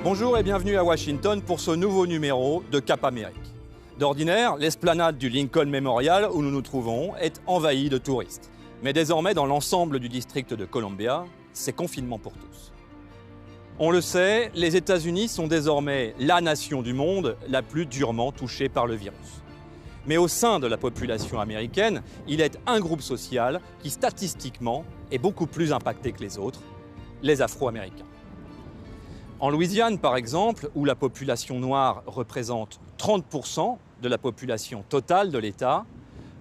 Bonjour et bienvenue à Washington pour ce nouveau numéro de Cap Amérique. D'ordinaire, l'esplanade du Lincoln Memorial où nous nous trouvons est envahie de touristes. Mais désormais, dans l'ensemble du district de Columbia, c'est confinement pour tous. On le sait, les États-Unis sont désormais la nation du monde la plus durement touchée par le virus. Mais au sein de la population américaine, il est un groupe social qui statistiquement est beaucoup plus impacté que les autres, les Afro-Américains. En Louisiane, par exemple, où la population noire représente 30% de la population totale de l'État,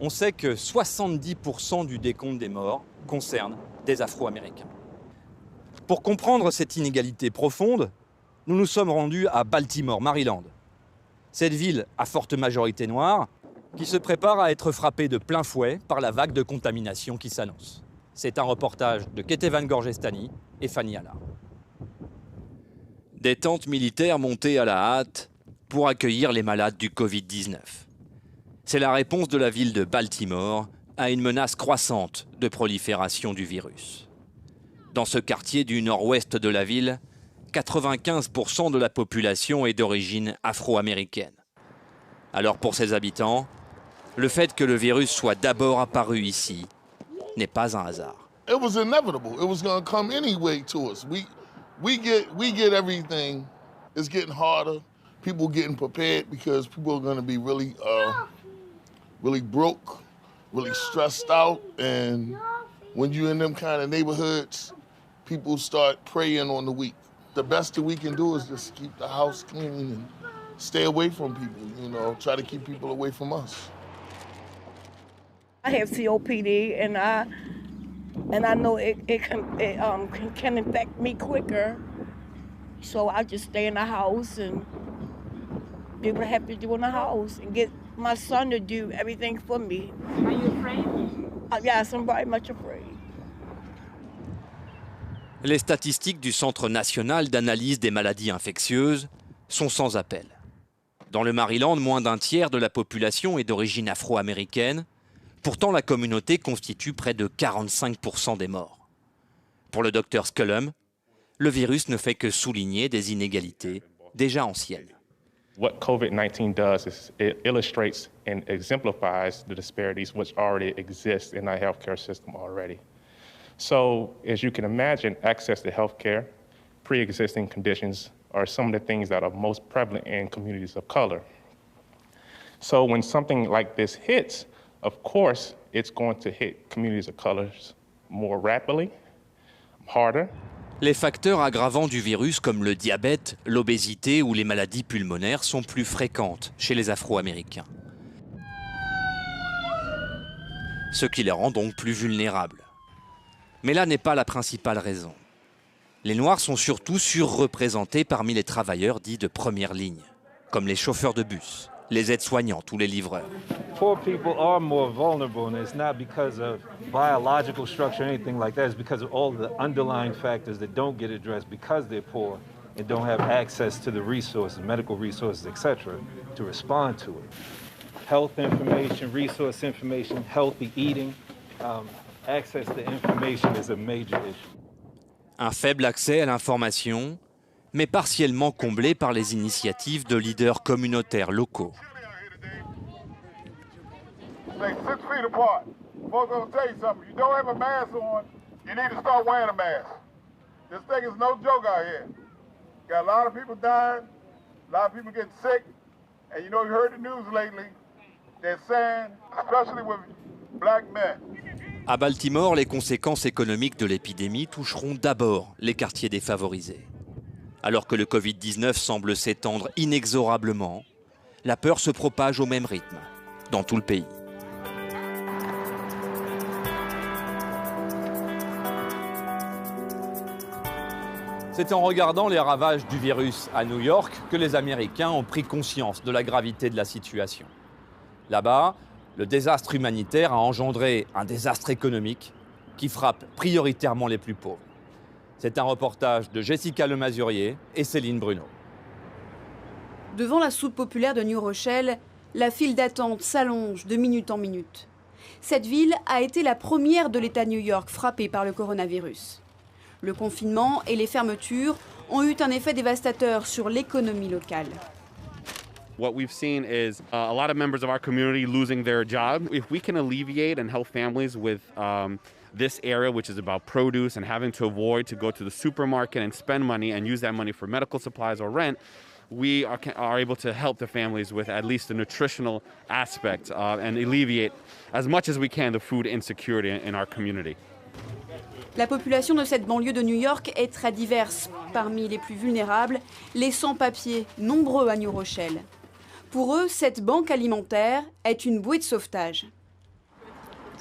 on sait que 70% du décompte des morts concerne des Afro-Américains. Pour comprendre cette inégalité profonde, nous nous sommes rendus à Baltimore, Maryland. Cette ville à forte majorité noire qui se prépare à être frappée de plein fouet par la vague de contamination qui s'annonce. C'est un reportage de Ketevan Gorgestani et Fanny Allard. Des tentes militaires montées à la hâte pour accueillir les malades du Covid-19. C'est la réponse de la ville de Baltimore à une menace croissante de prolifération du virus. Dans ce quartier du nord-ouest de la ville, 95% de la population est d'origine afro-américaine. Alors pour ses habitants, le fait que le virus soit d'abord apparu ici n'est pas un hasard. It was inevitable. It was going to come anyway to us. We get everything. It's getting harder. People getting prepared because people are going to be really broke, really stressed out. And when you're in them kind of neighborhoods, people start preying on the weak. The best that we can do is just keep the house clean and stay away from people, try to keep people away from us. I have COPD, and I know it can infect me quicker. So I just stay in the house and do what I have to do in the house and get my son to do everything for me. Are you afraid? Yes, I'm very much afraid. Les statistiques du Centre national d'analyse des maladies infectieuses sont sans appel. Dans le Maryland, moins d'un tiers de la population est d'origine afro-américaine. Pourtant, la communauté constitue près de 45% des morts. Pour le docteur Scullum, le virus ne fait que souligner des inégalités déjà anciennes. What COVID-19 does is it illustrates and exemplifies the disparities which already exist in our healthcare system already. So, as you can imagine, access to healthcare, pre-existing conditions are some of the things that are most prevalent in communities of color. So when something like this hits, of course, it's going to hit communities of colors more rapidly, harder. Les facteurs aggravants du virus comme le diabète, l'obésité ou les maladies pulmonaires sont plus fréquentes chez les Afro-Américains. Ce qui les rend donc plus vulnérables. Mais là n'est pas la principale raison. Les Noirs sont surtout surreprésentés parmi les travailleurs dits de première ligne, comme les chauffeurs de bus, les aides-soignantes ou les livreurs. Poor people are more vulnerable, and it's not because of biological structure or anything like that. It's because of all the underlying factors that don't get addressed because they're poor and don't have access to the resources, medical resources, etc., to respond to it. Health information, resource information, healthy eating, access to information is a major issue. Un faible accès à l'information, mais partiellement comblé par les initiatives de leaders communautaires locaux. Stay 6 feet apart. Folks, I'm gonna tell you something. You don't have a mask on, you need to start wearing a mask. This thing is no joke out here. Got a lot of people dying, a lot of people getting sick, and you heard the news lately. They're saying, especially with black men. À Baltimore, les conséquences économiques de l'épidémie toucheront d'abord les quartiers défavorisés. Alors que le Covid-19 semble s'étendre inexorablement, la peur se propage au même rythme dans tout le pays. C'est en regardant les ravages du virus à New York que les Américains ont pris conscience de la gravité de la situation. Là-bas, le désastre humanitaire a engendré un désastre économique qui frappe prioritairement les plus pauvres. C'est un reportage de Jessica Lemazurier et Céline Bruno. Devant la soupe populaire de New Rochelle, la file d'attente s'allonge de minute en minute. Cette ville a été la première de l'État de New York frappée par le coronavirus. Le confinement et les fermetures ont eu un effet dévastateur sur l'économie locale. What we've seen is a lot of members of our community losing their job. If we can alleviate and help families with this area, which is about produce and having to avoid to go to the supermarket and spend money and use that money for medical supplies or rent, we are able to help the families with at least the nutritional aspect and alleviate as much as we can the food insecurity in our community. La population de cette banlieue de New York est très diverse. Parmi les plus vulnérables, les sans-papiers, nombreux à New Rochelle. Pour eux, cette banque alimentaire est une bouée de sauvetage.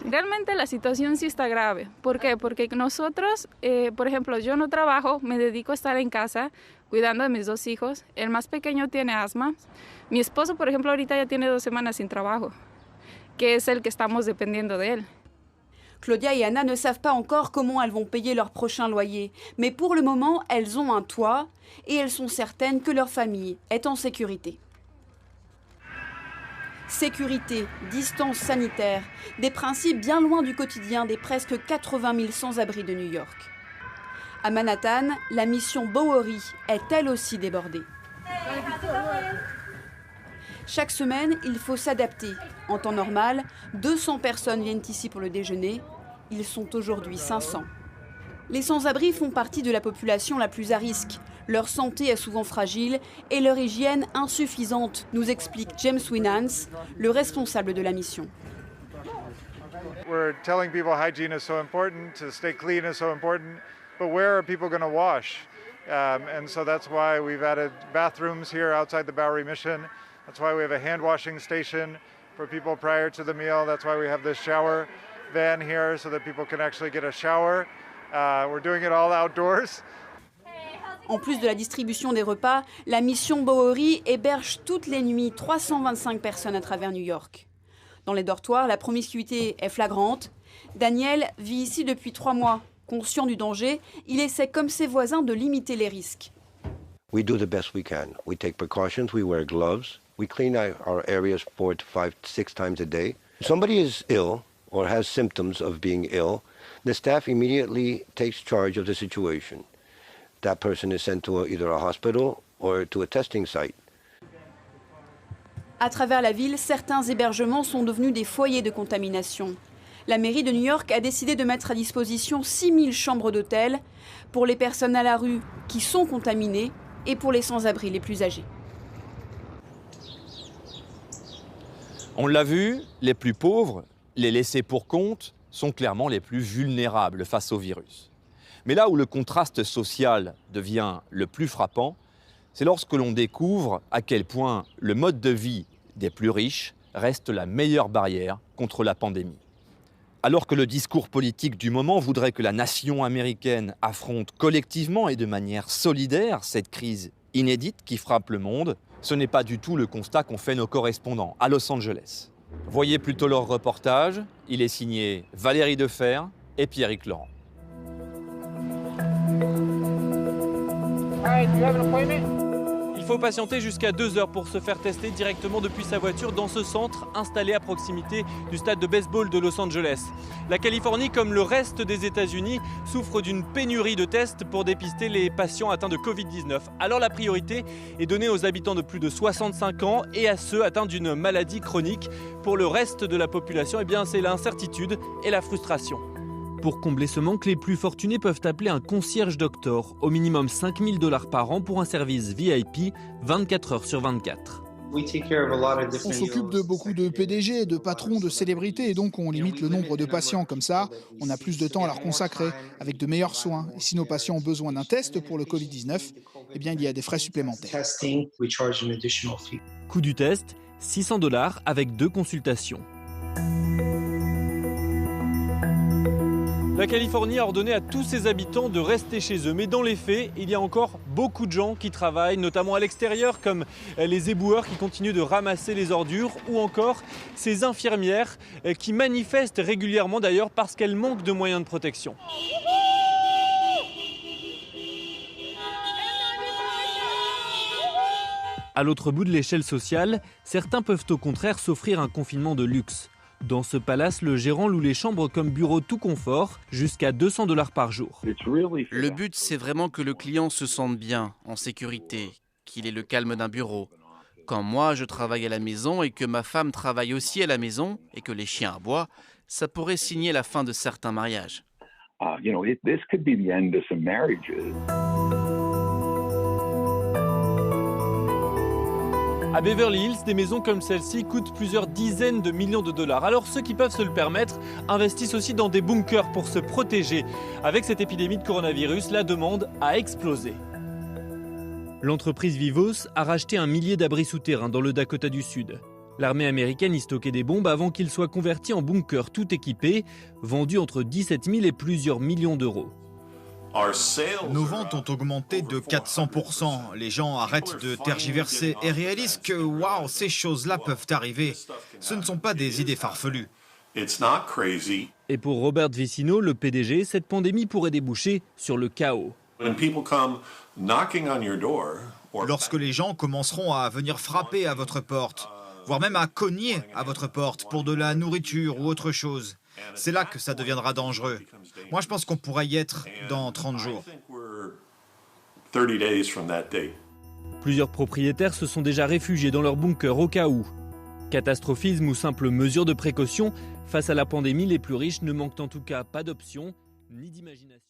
Realmente la situación sí está grave. ¿Por qué? Porque nosotros, por ejemplo, yo no trabajo, me dedico a estar en casa cuidando de mis 2 hijos. El más pequeño tiene asma. Mi esposo, por ejemplo, ahorita ya tiene 2 semanas sin trabajo, que es el que estamos dependiendo de él. Claudia et Anna ne savent pas encore comment elles vont payer leur prochain loyer. Mais pour le moment, elles ont un toit et elles sont certaines que leur famille est en sécurité. Sécurité, distance sanitaire, des principes bien loin du quotidien des presque 80 000 sans-abri de New York. À Manhattan, la mission Bowery est elle aussi débordée. Chaque semaine, il faut s'adapter. En temps normal, 200 personnes viennent ici pour le déjeuner. Ils sont aujourd'hui 500. Les sans-abri font partie de la population la plus à risque. Leur santé est souvent fragile et leur hygiène insuffisante, nous explique James Winans, le responsable de la mission. We're telling people hygiene is so important, to stay clean is so important, but where are people going to wash? And so that's why we've added bathrooms here outside the Bowery Mission. That's why we have a hand washing station for people prior to the meal. That's why we have this shower van here so that people can actually get a shower. We're doing it all outdoors. En plus de la distribution des repas, la mission Bowery héberge toutes les nuits 325 personnes à travers New York. Dans les dortoirs, la promiscuité est flagrante. Daniel vit ici depuis 3 mois. Conscient du danger, il essaie comme ses voisins de limiter les risques. We do the best we can. We take precautions, we wear gloves, we clean our areas 4 to 5, 6 times a day. If somebody is ill or has symptoms of being ill, the staff immediately takes charge of the situation. That person is sent to either a hospital or to a testing site. À travers la ville, certains hébergements sont devenus des foyers de contamination. La mairie de New York a décidé de mettre à disposition 6000 chambres d'hôtel pour les personnes à la rue qui sont contaminées et pour les sans-abri les plus âgés. On l'a vu, les plus pauvres, les laissés pour compte, sont clairement les plus vulnérables face au virus. Mais là où le contraste social devient le plus frappant, c'est lorsque l'on découvre à quel point le mode de vie des plus riches reste la meilleure barrière contre la pandémie. Alors que le discours politique du moment voudrait que la nation américaine affronte collectivement et de manière solidaire cette crise inédite qui frappe le monde, ce n'est pas du tout le constat qu'ont fait nos correspondants à Los Angeles. Voyez plutôt leur reportage, il est signé Valérie Defer et Pierrick Laurent. Il faut patienter jusqu'à 2 heures pour se faire tester directement depuis sa voiture dans ce centre installé à proximité du stade de baseball de Los Angeles. La Californie, comme le reste des États-Unis, souffre d'une pénurie de tests pour dépister les patients atteints de Covid-19. Alors la priorité est donnée aux habitants de plus de 65 ans et à ceux atteints d'une maladie chronique. Pour le reste de la population, eh bien, c'est l'incertitude et la frustration. Pour combler ce manque, les plus fortunés peuvent appeler un concierge doctor, au minimum 5 000 $ par an pour un service VIP 24 heures sur 24. On s'occupe de beaucoup de PDG, de patrons, de célébrités, et donc on limite le nombre de patients. Comme ça, on a plus de temps à leur consacrer, avec de meilleurs soins. Et si nos patients ont besoin d'un test pour le Covid-19, eh bien il y a des frais supplémentaires. Coût du test, 600 $ avec 2 consultations. La Californie a ordonné à tous ses habitants de rester chez eux. Mais dans les faits, il y a encore beaucoup de gens qui travaillent, notamment à l'extérieur, comme les éboueurs qui continuent de ramasser les ordures, ou encore ces infirmières qui manifestent régulièrement d'ailleurs parce qu'elles manquent de moyens de protection. À l'autre bout de l'échelle sociale, certains peuvent au contraire s'offrir un confinement de luxe. Dans ce palace, le gérant loue les chambres comme bureau tout confort, jusqu'à $200 par jour. Le but, c'est vraiment que le client se sente bien, en sécurité, qu'il ait le calme d'un bureau. Quand moi, je travaille à la maison et que ma femme travaille aussi à la maison et que les chiens aboient, ça pourrait signer la fin de certains mariages. This could be the end of some marriages. À Beverly Hills, des maisons comme celle-ci coûtent plusieurs dizaines de millions de dollars. Alors ceux qui peuvent se le permettre investissent aussi dans des bunkers pour se protéger. Avec cette épidémie de coronavirus, la demande a explosé. L'entreprise Vivos a racheté 1 millier d'abris souterrains dans le Dakota du Sud. L'armée américaine y stockait des bombes avant qu'ils soient convertis en bunkers tout équipés, vendus entre 17 000 et plusieurs millions d'euros. Nos ventes ont augmenté de 400%. Les gens arrêtent de tergiverser et réalisent que waouh, ces choses-là peuvent arriver. Ce ne sont pas des idées farfelues. Et pour Robert Vicino, le PDG, cette pandémie pourrait déboucher sur le chaos. Lorsque les gens commenceront à venir frapper à votre porte, voire même à cogner à votre porte pour de la nourriture ou autre chose, c'est là que ça deviendra dangereux. Moi, je pense qu'on pourrait y être dans 30 jours. Plusieurs propriétaires se sont déjà réfugiés dans leur bunker au cas où. Catastrophisme ou simple mesure de précaution, face à la pandémie, les plus riches ne manquent en tout cas pas d'options ni d'imagination.